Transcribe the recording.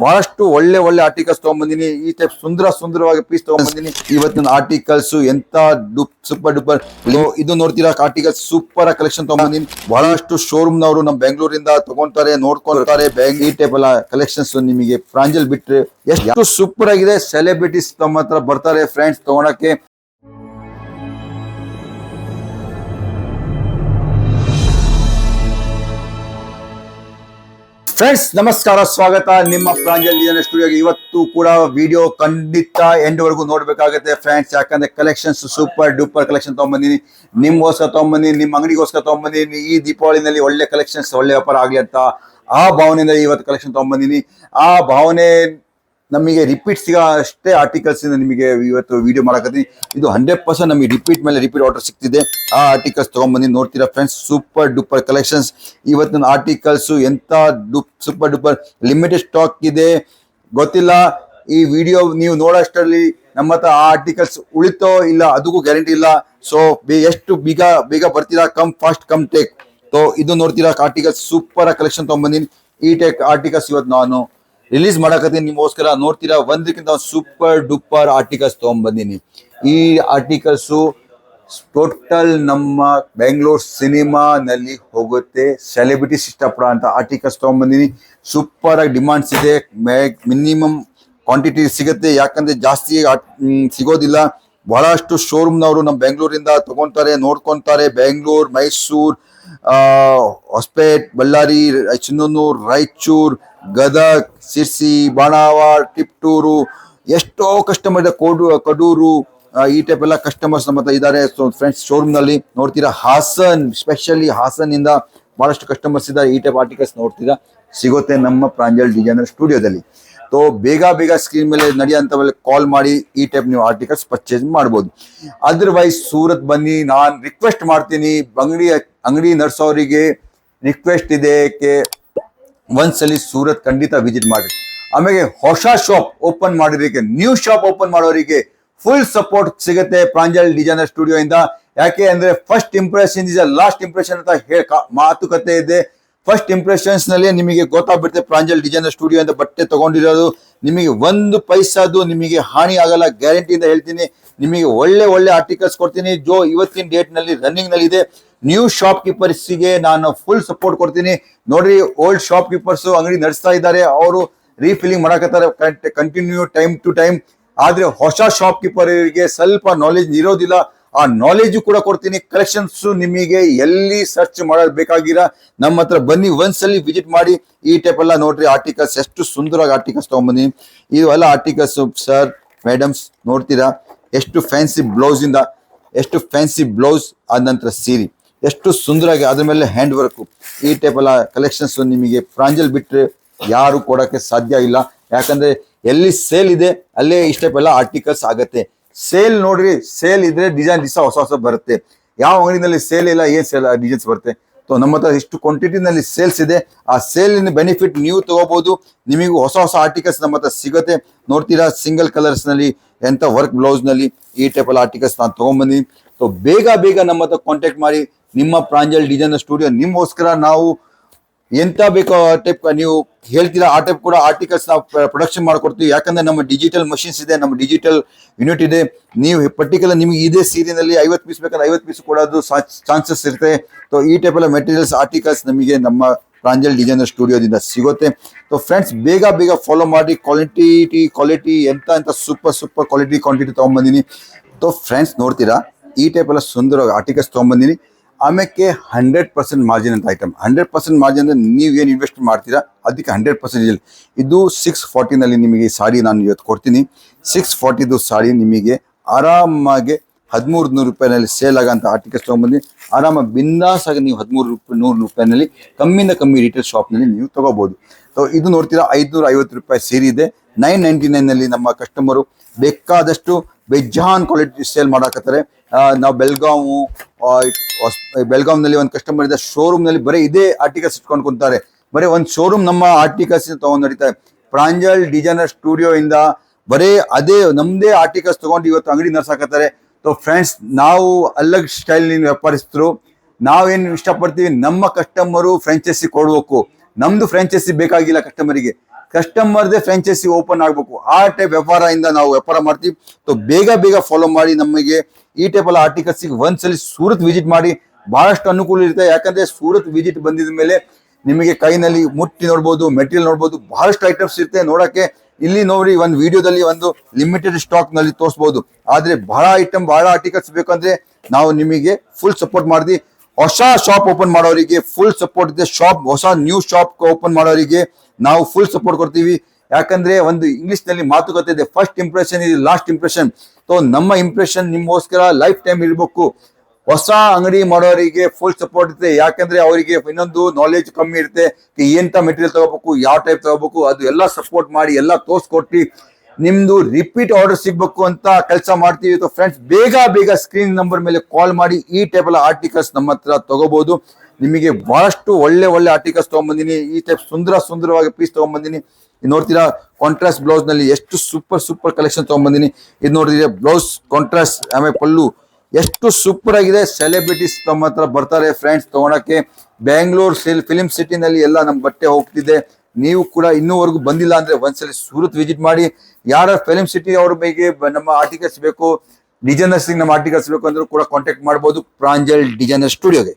ಬಹಳಷ್ಟು ಒಳ್ಳೆ ಒಳ್ಳೆ ಆರ್ಟಿಕಲ್ಸ್ ತಗೊಂಡ್ಬಂದಿನಿ. ಈ ಟೈಪ್ ಸುಂದರವಾಗಿ ಪೀಸ್ ತಗೊಂಡ್ಬಂದಿನಿ. ಇವತ್ತಿನ ಆರ್ಟಿಕಲ್ಸ್ ಎಂತ ಸೂಪರ್ ಡೂಪರ್. ಇದು ನೋಡ್ತೀರಾ ಆರ್ಟಿಕಲ್ಸ್ ಸೂಪರ್ ಕಲೆಕ್ಷನ್ ತಗೊಂಡ್ಬಂದಿನಿ. ಬಹಳಷ್ಟು ಶೋರೂಮ್ ನವರು ನಮ್ಮ ಬೆಂಗಳೂರಿಂದ ತಗೊಂತಾರೆ, ನೋಡ್ಕೊಳ್ತಾರೆ. ಈ ಟೈಪ್ ಎಲ್ಲ ಕಲೆಕ್ಷನ್ಸ್ ನಿಮಗೆ ಪ್ರಾಂಜಲ್ ಬಿಟ್ರೆ ಎಷ್ಟು ಸೂಪರ್ ಆಗಿದೆ. ಸೆಲೆಬ್ರಿಟೀಸ್ ತಮ್ಮ ಹತ್ರ ಬರ್ತಾರೆ ಫ್ರೆಂಡ್ಸ್ ತಗೊಳಕ್ಕೆ. ಫ್ರೆಂಡ್ಸ್ ನಮಸ್ಕಾರ, ಸ್ವಾಗತ ನಿಮ್ಮ ಪ್ರಾಂಜಲ್ ಡಿಸೈನರ್ ಸ್ಟುಡಿಯೋಗೆ. ಇವತ್ತು ಕೂಡ ವಿಡಿಯೋ ಖಂಡಿತ ಎಂಡ್ ವರೆಗೂ ನೋಡ್ಬೇಕಾಗುತ್ತೆ ಫ್ರೆಂಡ್ಸ್, ಯಾಕಂದ್ರೆ ಕಲೆಕ್ಷನ್ಸ್ ಸೂಪರ್ ಡೂಪರ್ ಕಲೆಕ್ಷನ್ ತಗೊಂಡ್ಬಂದಿನಿ. ನಿಮ್ಗೋಸ್ಕರ ತಗೊಂಡ್ಬಂದಿನಿ, ನಿಮ್ಮ ಅಂಗಡಿಗೋಸ್ಕರ ತಗೊಂಡ್ಬಂದಿನಿ. ಈ ದೀಪಾವಳಿನಲ್ಲಿ ಒಳ್ಳೆ ಕಲೆಕ್ಷನ್ಸ್, ಒಳ್ಳೆ ವ್ಯಾಪಾರ ಆಗ್ಲಿ ಅಂತ ಆ ಭಾವನೆಯಿಂದ ಇವತ್ತು ಕಲೆಕ್ಷನ್ ತಗೊಂಡ್ಬಂದಿನಿ. ಆ ಭಾವನೆ ನಮಗೆ ರಿಪೀಟ್ ಸಿಗೋ ಅಷ್ಟೇ ಆರ್ಟಿಕಲ್ಸ್ ನಿಮಗೆ ಇವತ್ತು ವಿಡಿಯೋ ಮಾಡಕತ್ತೀನಿ. ಇದು 100% ನಮಗೆ ರಿಪೀಟ್ ಮೇಲೆ ರಿಪೀಟ್ ಆರ್ಡರ್ ಸಿಗ್ತಿದೆ. ಆ ಆರ್ಟಿಕಲ್ಸ್ ತಗೊಂಡ್ಬಂದು ನೋಡ್ತೀರಾ ಫ್ರೆಂಡ್ಸ್, ಸೂಪರ್ ಡೂಪರ್ ಕಲೆಕ್ಷನ್ಸ್. ಇವತ್ತಿನ ಆರ್ಟಿಕಲ್ಸ್ ಎಂತ ಸೂಪರ್ ಡೂಪರ್ ಲಿಮಿಟೆಡ್ ಸ್ಟಾಕ್ ಇದೆ ಗೊತ್ತಿಲ್ಲ. ಈ ವಿಡಿಯೋ ನೀವು ನೋಡೋಷ್ಟರಲ್ಲಿ ನಮ್ಮ ಹತ್ರ ಆ ಆರ್ಟಿಕಲ್ಸ್ ಉಳಿತೋ ಇಲ್ಲ ಅದಕ್ಕೂ ಗ್ಯಾರಂಟಿ ಇಲ್ಲ. ಸೊ ಎಷ್ಟು ಬೇಗ ಬರ್ತೀರಾ, ಕಮ್ ಫಾಸ್ಟ್ ಕಮ್ ಟೇಕ್. ಇದು ನೋಡ್ತೀರಾ ಆರ್ಟಿಕಲ್ಸ್ ಸೂಪರ್ ಕಲೆಕ್ಷನ್ ತಗೊಂಡ್ಬಂದಿನಿ. ಈ ಟೇಕ್ ಆರ್ಟಿಕಲ್ಸ್ ಇವತ್ತು ನಾನು ರಿಲೀಸ್ ಮಾಡಕತ್ತೀನಿ ನಿಮಗೋಸ್ಕರ. ನೋಡ್ತೀರಾ ಒಂದಕ್ಕಿಂತ ಸೂಪರ್ ಡೂಪರ್ ಆರ್ಟಿಕಲ್ಸ್ ತಗೊಂಡ್ಬಂದಿನಿ. ಈ ಆರ್ಟಿಕಲ್ಸು ಟೋಟಲ್ ನಮ್ಮ ಬೆಂಗಳೂರು ಸಿನಿಮಾನಲ್ಲಿ ಹೋಗುತ್ತೆ. ಸೆಲೆಬ್ರಿಟೀಸ್ ಇಷ್ಟಪಡೋ ಅಂತ ಆರ್ಟಿಕಲ್ಸ್ ತಗೊಂಡ್ಬಂದಿನಿ. ಸೂಪರ್ ಆಗಿ ಡಿಮಾಂಡ್ಸ್ ಇದೆ. ಮಿನಿಮಮ್ ಕ್ವಾಂಟಿಟಿ ಸಿಗುತ್ತೆ, ಯಾಕಂದ್ರೆ ಜಾಸ್ತಿ ಸಿಗೋದಿಲ್ಲ. ಬಹಳಷ್ಟು ಶೋರೂಮ್ನವರು ನಮ್ಮ ಬೆಂಗಳೂರಿಂದ ತಗೊಂತಾರೆ, ನೋಡ್ಕೊಂತಾರೆ. ಬೆಂಗಳೂರು, ಮೈಸೂರು, ಹೊಸಪೇಟ್, ಬಳ್ಳಾರಿ, ಚಿನ್ನೂರು, ರಾಯಚೂರು, ಗದಗ್, ಸಿರ್ಸಿ, ಬಾಣಾವಾಡ, ಟಿಪ್ಟೂರು, ಎಷ್ಟೋ ಕಸ್ಟಮರ್ ಇದೆ. ಕಡೂರು, ಈ ಟೈಪ್ ಎಲ್ಲ ಕಸ್ಟಮರ್ಸ್ ನಮ್ಮ ಹತ್ರ ಇದ್ದಾರೆ ಫ್ರೆಂಡ್ಸ್ ಶೋರೂಮ್ ನಲ್ಲಿ. ನೋಡ್ತೀರಾ ಹಾಸನ್, ಸ್ಪೆಷಲಿ ಹಾಸನ್ ಇಂದ ಬಹಳಷ್ಟು ಕಸ್ಟಮರ್ಸ್ ಇದ್ದಾರೆ. ಈ ಟೈಪ್ ಆರ್ಟಿಕಲ್ಸ್ ನೋಡ್ತೀರಾ ಸಿಗುತ್ತೆ ನಮ್ಮ ಪ್ರಾಂಜಲ್ ಡಿಸೈನರ್ ಸ್ಟುಡಿಯೋದಲ್ಲಿ. ಬೇಗ ಸ್ಕ್ರೀನ್ ಮೇಲೆ ನಡೆಯುವಂತ ಕಾಲ್ ಮಾಡಿ ಈ ಟೈಪ್ ನೀವು ಆರ್ಟಿಕಲ್ಸ್ ಪರ್ಚೇಸ್ ಮಾಡ್ಬೋದು. ಅದರ್ವೈಸ್ ಸೂರತ್ ಬನ್ನಿ, ನಾನು ರಿಕ್ವೆಸ್ಟ್ ಮಾಡ್ತೀನಿ. ಅಂಗಡಿ ನಡ್ಸೋರಿಗೆ ರಿಕ್ವೆಸ್ಟ್ ಇದೆ, ಒಂದ್ಸಲಿ ಸೂರತ್ ಖಂಡಿತ ವಿಸಿಟ್ ಮಾಡಿ. ಆಮೇಲೆ ಹೊಸ ಶಾಪ್ ಓಪನ್ ಮಾಡೋರಿಗೆ, ನ್ಯೂ ಶಾಪ್ ಓಪನ್ ಮಾಡೋರಿಗೆ ಫುಲ್ ಸಪೋರ್ಟ್ ಸಿಗುತ್ತೆ ಪ್ರಾಂಜಲ್ ಡಿಸೈನರ್ ಸ್ಟುಡಿಯೋ ಇಂದ. ಯಾಕೆ ಅಂದ್ರೆ first impression is last impression ಅಂತ ಮಾತುಕತೆ ಇದೆ. ಫಸ್ಟ್ ಇಂಪ್ರೆಷನ್ಸ್ ನಲ್ಲಿ ನಿಮಗೆ ಗೊತ್ತಾಗ್ಬಿಡುತ್ತೆ ಪ್ರಾಂಜಲ್ ಡಿಸೈನರ್ ಸ್ಟುಡಿಯೋ ಅಂತ ಬಟ್ಟೆ ತಗೊಂಡಿರೋದು. ನಿಮಗೆ ಒಂದು ಪೈಸಾದು ನಿಮಗೆ ಹಾನಿ ಆಗಲ್ಲ, ಗ್ಯಾರಂಟಿಯಿಂದ ಹೇಳ್ತೀನಿ. ನಿಮಗೆ ಒಳ್ಳೆ ಆರ್ಟಿಕಲ್ಸ್ ಕೊಡ್ತೀನಿ. ಇವತ್ತಿನ ಡೇಟ್ ನಲ್ಲಿ ರನ್ನಿಂಗ್ ನಲ್ಲಿ ಇದೆ. ನ್ಯೂ ಶಾಪ್ ಕೀಪರ್ಸ್ಗೆ ನಾನು ಫುಲ್ ಸಪೋರ್ಟ್ ಕೊಡ್ತೀನಿ. ನೋಡ್ರಿ, ಓಲ್ಡ್ ಶಾಪ್ ಕೀಪರ್ಸ್ ಅಂಗಡಿ ನಡೆಸ್ತಾ ಇದ್ದಾರೆ, ಅವರು ರೀಫಿಲಿಂಗ್ ಮಾಡಕತ್ತಾರೆ ಕಂಟಿನ್ಯೂ ಟೈಮ್ ಟು ಟೈಮ್. ಆದ್ರೆ ಹೊಸ ಶಾಪ್ ಕೀಪರ್ಗೆ ಸ್ವಲ್ಪ ನಾಲೆಜ್ ಇರೋದಿಲ್ಲ, ಆ ನಾಲೆಜ್ ಕೂಡ ಕೊಡ್ತೀನಿ. ಕಲೆಕ್ಷನ್ಸ್ ನಿಮಗೆ ಎಲ್ಲಿ ಸರ್ಚ್ ಮಾಡೋದು ಬೇಕಾಗಿರ ನಮ್ಮ ಹತ್ರ ಬನ್ನಿ, ಒಂದ್ಸಲಿ ವಿಸಿಟ್ ಮಾಡಿ. ಈ ಟೈಪ್ ಎಲ್ಲ ನೋಡ್ರಿ ಆರ್ಟಿಕಲ್ಸ್, ಎಷ್ಟು ಸುಂದರವಾಗಿ ಆರ್ಟಿಕಲ್ಸ್ ತಗೊಂಡ್ಬಂದಿನಿ. ಇದು ಎಲ್ಲ ಆರ್ಟಿಕಲ್ಸ್ ಸರ್, ಮೇಡಮ್ಸ್ ನೋಡ್ತೀರಾ ಎಷ್ಟು ಫ್ಯಾನ್ಸಿ ಬ್ಲೌಸ್ ಇಂದ, ಎಷ್ಟು ಫ್ಯಾನ್ಸಿ ಬ್ಲೌಸ್, ಆದ ನಂತರ ಸೀರೆ ಎಷ್ಟು ಸುಂದರವಾಗಿ, ಅದ್ರ ಮೇಲೆ ಹ್ಯಾಂಡ್ ವರ್ಕ್. ಈ ಟೈಪ್ ಎಲ್ಲ ಕಲೆಕ್ಷನ್ಸ್ ನಿಮಗೆ ಪ್ರಾಂಜಲ್ ಬಿಟ್ರೆ ಯಾರು ಕೊಡಕ್ಕೆ ಸಾಧ್ಯ ಇಲ್ಲ. ಯಾಕಂದ್ರೆ ಎಲ್ಲಿ ಸೇಲ್ ಇದೆ ಅಲ್ಲೇ ಈ ಟೈಪ್ ಎಲ್ಲ ಆರ್ಟಿಕಲ್ಸ್ ಆಗತ್ತೆ. ಸೇಲ್ ನೋಡ್ರಿ, ಸೇಲ್ ಇದ್ರೆ ಡಿಸೈನ್ ಹೊಸ ಬರುತ್ತೆ. ಯಾವ ಅಂಗಡಿನಲ್ಲಿ ಸೇಲ್ ಇಲ್ಲ, ಏನ್ ಸೇಲ್ ಡಿಸೈನ್ಸ್ ಬರುತ್ತೆ. ನಮ್ಮ ಹತ್ರ ಇಷ್ಟು ಕ್ವಾಂಟಿಟಿನಲ್ಲಿ ಸೇಲ್ಸ್ ಇದೆ. ಆ ಸೇಲಿನ ಬೆನಿಫಿಟ್ ನೀವು ತಗೋಬಹುದು. ನಿಮಗೂ ಹೊಸ ಆರ್ಟಿಕಲ್ಸ್ ನಮ್ಮ ಹತ್ರ ಸಿಗುತ್ತೆ. ನೋಡ್ತೀರಾ ಸಿಂಗಲ್ ಕಲರ್ಸ್ ನಲ್ಲಿ ಎಂತ ವರ್ಕ್ ಬ್ಲೌಸ್ ನಲ್ಲಿ ಈ ಟೈಪ್ ಎಲ್ಲ ಆರ್ಟಿಕಲ್ಸ್ ನಾನು ತಗೊಂಡ್ಬಂದಿನಿ. ಬೇಗ ನಮ್ಮ ಹತ್ರ ಕಾಂಟ್ಯಾಕ್ಟ್ ಮಾಡಿ. ನಿಮ್ಮ ಪ್ರಾಂಜಲ್ ಡಿಸೈನರ್ ಸ್ಟುಡಿಯೋ ನಿಮ್ಗೋಸ್ಕರ ನಾವು ಎಂತ ಬೇಕೋ ಟೈಪ್ ನೀವು ಹೇಳ್ತೀರಾ ಆ ಟೈಪ್ ಕೂಡ ಆರ್ಟಿಕಲ್ಸ್ ನಾವು ಪ್ರೊಡಕ್ಷನ್ ಮಾಡ್ಕೊಡ್ತೀವಿ. ಯಾಕಂದ್ರೆ ನಮ್ಮ ಡಿಜಿಟಲ್ ಮಷಿನ್ಸ್ ಇದೆ, ನಮ್ಮ ಡಿಜಿಟಲ್ ಯೂನಿಟ್ ಇದೆ. ನೀವು ಪರ್ಟಿಕ್ಯುಲರ್ ನಿಮಗೆ ಇದೇ ಸೀರಿಯಲ್ಲಿ 50 ಪೀಸ್ ಬೇಕಾದ್ರೆ 50 ಪೀಸ್ ಕೊಡೋದು ಚಾನ್ಸಸ್ ಇರುತ್ತೆ. ಈ ಟೈಪ್ ಎಲ್ಲ ಮೆಟೀರಿಯಲ್ಸ್ ಆರ್ಟಿಕಲ್ಸ್ ನಮಗೆ ನಮ್ಮ ಪ್ರಾಂಜಲ್ ಡಿಸೈನರ್ ಸ್ಟುಡಿಯೋದಿಂದ ಸಿಗುತ್ತೆ. ಫ್ರೆಂಡ್ಸ್ ಬೇಗ ಫಾಲೋ ಮಾಡಿ. ಕ್ವಾಲಿಟಿ ಎಂತ ಸೂಪರ್ ಕ್ವಾಂಟಿಟಿ ತಗೊಂಡ್ಬಂದಿನಿ. ಫ್ರೆಂಡ್ಸ್ ನೋಡ್ತೀರಾ ಈ ಟೈಪ್ ಎಲ್ಲ ಸುಂದರವಾಗಿ ಆರ್ಟಿಕಲ್ಸ್ ತಗೊಂಡ್ಬಂದಿನಿ. ಆಮೇಲೆ 100% ಮಾರ್ಜಿನ್ ಅಂತ ಐಟಮ್. 100% ಮಾರ್ಜಿನ್ ಅಂದ್ರೆ ನೀವೇನು ಇನ್ವೆಸ್ಟ್ ಮಾಡ್ತೀರಾ ಅದಕ್ಕೆ 100% ಇದು 640 ನಲ್ಲಿ ನಿಮಗೆ ಸಾಡಿ ನಾನು ಇವತ್ತು ಕೊಡ್ತೀನಿ. 640 ಸಾಡಿ ನಿಮಗೆ ಆರಾಮಾಗಿ 1300 ರೂಪಾಯಿನಲ್ಲಿ ಸೇಲ್ ಆಗಂತ ಆರ್ಟಿಕಲ್ಸ್ ತಗೊಂಡ್ಬಂದು ಆರಾಮಾಗಿ ಬಿಂದಾಸ್ ಆಗಿ ನೀವು 1300 ರೂಪಾಯಿನಲ್ಲಿ ಕಮ್ಮಿ ರಿಟೇಲ್ ಶಾಪ್ನಲ್ಲಿ ನೀವು ತಗೋಬಹುದು. ಇದು ನೋಡ್ತೀರಾ 550 ರೂಪಾಯಿ ಸೀರೆ ಇದೆ. 999 ನಲ್ಲಿ ನಮ್ಮ ಕಸ್ಟಮರು ಬೇಕಾದಷ್ಟು ಬೇಜಾನ್ ಕ್ವಾಲಿಟಿ ಸೇಲ್ ಮಾಡಾಕತ್ತಾರೆ. ನಾವು ಬೆಳಗಾವ್ನಲ್ಲಿ ಒಂದು ಕಸ್ಟಮರ್ ಇದೆ, ಶೋರೂಮ್ ನಲ್ಲಿ ಬರೀ ಇದೇ ಆರ್ಟಿಕಲ್ಸ್ ಇಟ್ಕೊಂಡು ಕುಂತಾರೆ. ಬರೀ ಒಂದು ಶೋರೂಮ್ ನಮ್ಮ ಆರ್ಟಿಕಲ್ಸ್ ತಗೊಂಡ್ ನಡೀತಾರೆ. ಪ್ರಾಂಜಲ್ ಡಿಸೈನರ್ ಸ್ಟುಡಿಯೋ ಇಂದ ಬರೀ ಅದೇ ನಮ್ದೇ ಆರ್ಟಿಕಲ್ಸ್ ತಗೊಂಡು ಇವತ್ತು ಅಂಗಡಿ ನಡ್ಸಾಕತ್ತಾರೆ. ಫ್ರೆಂಡ್ಸ್ ನಾವು ಅಲ್ಲಗ್ ಸ್ಟೈಲ್ ವ್ಯಾಪಾರಿಸ್ತರು, ನಾವೇನು ಇಷ್ಟಪಡ್ತೀವಿ ನಮ್ಮ ಕಸ್ಟಮರು ಫ್ರಾಂಚೈಸಿ ಕೊಡ್ಬೇಕು. ನಮ್ದು ಫ್ರಾಂಚೈಸಿ ಬೇಕಾಗಿಲ್ಲ ಕಸ್ಟಮರಿಗೆ. ಕಸ್ಟಮರ್ದೇ ಫ್ರಾಂಚೈಸಿ ಓಪನ್ ಆಗಬೇಕು. ಆ ಟೈಪ್ ವ್ಯಾಪಾರದಿಂದ ನಾವು ವ್ಯಾಪಾರ ಮಾಡ್ತೀವಿ. ಸೊ ಬೇಗ ಫಾಲೋ ಮಾಡಿ. ನಮಗೆ ಈ ಟೈಪ್ ಎಲ್ಲ ಆರ್ಟಿಕಲ್ಸ್ ಒಂದ್ಸಲಿ ಸೂರತ್ ವಿಸಿಟ್ ಮಾಡಿ, ಬಹಳಷ್ಟು ಅನುಕೂಲ ಇರುತ್ತೆ. ಯಾಕಂದ್ರೆ ಸೂರತ್ ವಿಸಿಟ್ ಬಂದಿದ ಮೇಲೆ ನಿಮಗೆ ಕೈನಲ್ಲಿ ಮುಟ್ಟಿ ನೋಡ್ಬೋದು, ಮೆಟೀರಿಯಲ್ ನೋಡ್ಬೋದು, ಬಹಳಷ್ಟು ಐಟಮ್ಸ್ ಇರುತ್ತೆ ನೋಡಕ್ಕೆ. ಇಲ್ಲಿ ನೋಡಿ ಒಂದು ವಿಡಿಯೋದಲ್ಲಿ ಒಂದು ಲಿಮಿಟೆಡ್ ಸ್ಟಾಕ್ ನಲ್ಲಿ ತೋರಿಸಬಹುದು. ಆದ್ರೆ ಬಹಳ ಐಟಮ್, ಬಹಳ ಆರ್ಟಿಕಲ್ಸ್ ಬೇಕಂದ್ರೆ ನಾವು ನಿಮಗೆ ಫುಲ್ ಸಪೋರ್ಟ್ ಮಾಡ್ತೀವಿ. ಹೊಸ ಶಾಪ್ ಓಪನ್ ಮಾಡೋರಿಗೆ ಫುಲ್ ಸಪೋರ್ಟ್ ಇದೆ. ಹೊಸ ನ್ಯೂ ಶಾಪ್ ಓಪನ್ ಮಾಡೋರಿಗೆ ನಾವು ಫುಲ್ ಸಪೋರ್ಟ್ ಕೊಡ್ತೀವಿ. ಯಾಕಂದ್ರೆ ಒಂದು ಇಂಗ್ಲಿಷ್ ನಲ್ಲಿ ಮಾತುಕತೆ ಇದೆ, ಫಸ್ಟ್ ಇಂಪ್ರೆಷನ್ ಇದು ಲಾಸ್ಟ್ ಇಂಪ್ರೆಷನ್. ಸೊ ನಮ್ಮ ಇಂಪ್ರೆಷನ್ ನಿಮ್ಗೋಸ್ಕರ ಲೈಫ್ ಟೈಮ್ ಇರಬೇಕು. ಹೊಸ ಅಂಗಡಿ ಮಾಡೋರಿಗೆ ಫುಲ್ ಸಪೋರ್ಟ್ ಇರುತ್ತೆ. ಯಾಕಂದ್ರೆ ಅವರಿಗೆ ಇನ್ನೊಂದು ನಾಲೆಜ್ ಕಮ್ಮಿ ಇರುತ್ತೆ, ಎಂತ ಮೆಟೀರಿಯಲ್ ತಗೋಬೇಕು, ಯಾವ ಟೈಪ್ ತಗೋಬೇಕು, ಅದು ಎಲ್ಲ ಸಪೋರ್ಟ್ ಮಾಡಿ ಎಲ್ಲ ತೋರಿಸ್ಕೊಟ್ಟು ನಿಮ್ದು ರಿಪೀಟ್ ಆರ್ಡರ್ ಸಿಗ್ಬೇಕು ಅಂತ ಕೆಲಸ ಮಾಡ್ತೀವಿ. ಫ್ರೆಂಡ್ಸ್ ಬೇಗ ಸ್ಕ್ರೀನ್ ನಂಬರ್ ಮೇಲೆ ಕಾಲ್ ಮಾಡಿ ಈ ಟೈಪ್ ಎಲ್ಲ ಆರ್ಟಿಕಲ್ಸ್ ನಮ್ಮ ಹತ್ರ ತಗೋಬಹುದು. ನಿಮಗೆ ಬಹಳಷ್ಟು ಒಳ್ಳೆ ಆರ್ಟಿಕಲ್ಸ್ ತಗೊಂಡ್ಬಂದಿನಿ. ಈ ಟೈಪ್ ಸುಂದರವಾಗಿ ಪೀಸ್ ತಗೊಂಡ್ಬಂದಿನಿ. ಇದು ನೋಡ್ತೀರಾ ಕಾಂಟ್ರಾಸ್ಟ್ ಬ್ಲೌಸ್ ನಲ್ಲಿ ಎಷ್ಟು ಸೂಪರ್ ಕಲೆಕ್ಷನ್ ತಗೊಂಡ್ಬಂದಿನಿ. ಇದು ನೋಡ್ತೀರಾ ಬ್ಲೌಸ್ ಕಾಂಟ್ರಾಸ್ಟ್, ಆಮೇಲೆ ಪಲ್ಲು ಎಷ್ಟು ಸೂಪರ್ ಆಗಿದೆ. ಸೆಲೆಬ್ರಿಟೀಸ್ ನಮ್ಮ ಹತ್ರ ಬರ್ತಾರೆ ಫ್ರೆಂಡ್ಸ್ ತಗೊಳಕ್ಕೆ. ಬ್ಯಾಂಗ್ಳೂರ್ ಫಿಲಿಂ ಸಿಟಿನಲ್ಲಿ ಎಲ್ಲ ನಮ್ಮ ಬಟ್ಟೆ ಹೋಗ್ತಿದೆ. ನೀವು ಕೂಡ ಇನ್ನೂವರೆಗೂ ಬಂದಿಲ್ಲ ಅಂದ್ರೆ ಒಂದ್ಸಲಿ ಸೂರತ್ ವಿಸಿಟ್ ಮಾಡಿ. ಯಾರ ಫಿಲಿಂ ಸಿಟಿ ಅವ್ರ ಬಗ್ಗೆ ನಮ್ಮ ಆರ್ಟಿಕಲ್ಸ್ ಬೇಕು, ಡಿಸೈನರ್ಸ್ ನಮ್ಮ ಆರ್ಟಿಕಲ್ಸ್ ಬೇಕು ಅಂದ್ರೂ ಕೂಡ ಕಾಂಟ್ಯಾಕ್ಟ್ ಮಾಡಬಹುದು ಪ್ರಾಂಜಲ್ ಡಿಸೈನರ್ ಸ್ಟುಡಿಯೋಗೆ.